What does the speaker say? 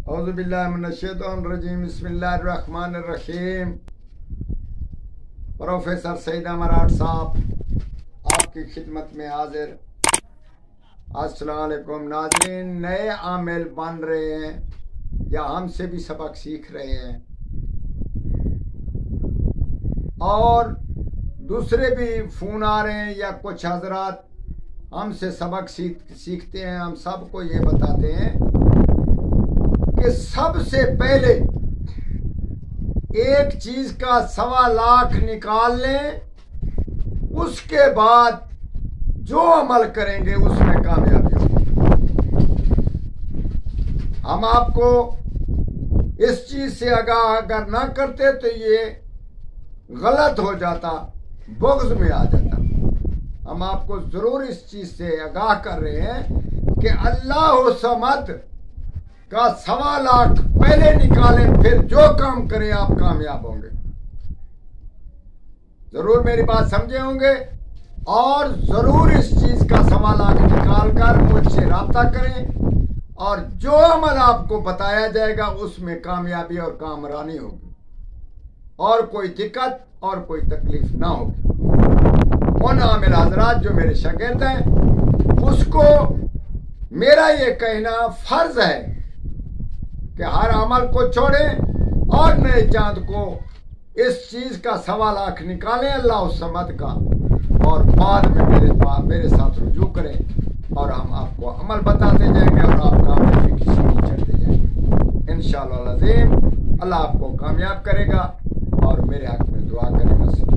اعوذ باللہ من الشیطان الرجیم بسم اللہ الرحمن الرحیم۔ پروفیسر سعید امراٹ صاحب آپ کی خدمت میں حاضر۔ السلام علیکم ناظرین، نئے عامل بن رہے ہیں یا ہم سے بھی سبق سیکھ رہے ہیں اور دوسرے بھی فون آ رہے ہیں یا کچھ حضرات ہم سے سبق سیکھتے ہیں۔ ہم سب کو یہ بتاتے ہیں کہ سب سے پہلے ایک چیز کا 1.25 لاکھ نکال لیں، اس کے بعد جو عمل کریں گے اس میں کامیابی ہوگی۔ ہم آپ کو اس چیز سے آگاہ اگر نہ کرتے تو یہ غلط ہو جاتا، بغض میں آ جاتا۔ ہم آپ کو ضرور اس چیز سے آگاہ کر رہے ہیں کہ اللہ صمد کا 1.25 لاکھ پہلے نکالیں، پھر جو کام کریں آپ کامیاب ہوں گے۔ ضرور میری بات سمجھے ہوں گے اور ضرور اس چیز کا 1.25 لاکھ نکال کر مجھ سے رابطہ کریں اور جو عمل آپ کو بتایا جائے گا اس میں کامیابی اور کامرانی ہوگی اور کوئی دقت اور کوئی تکلیف نہ ہوگی۔ ان عامل حضرات جو میرے شاگرد ہیں اس کو میرا یہ کہنا فرض ہے کہ ہر عمل کو چھوڑیں اور نئے چاند کو اس چیز کا 1.25 لاکھ نکالیں اللہ الصمد کا، اور بعد میں میرے ساتھ رجوع کریں اور ہم آپ کو عمل بتاتے جائیں گے اور آپ کامیابی کی سیڑھی چڑھتے جائیں گے انشاءاللہ العظیم۔ اللہ آپ کو کامیاب کرے گا اور میرے حق میں دعا کرے گا۔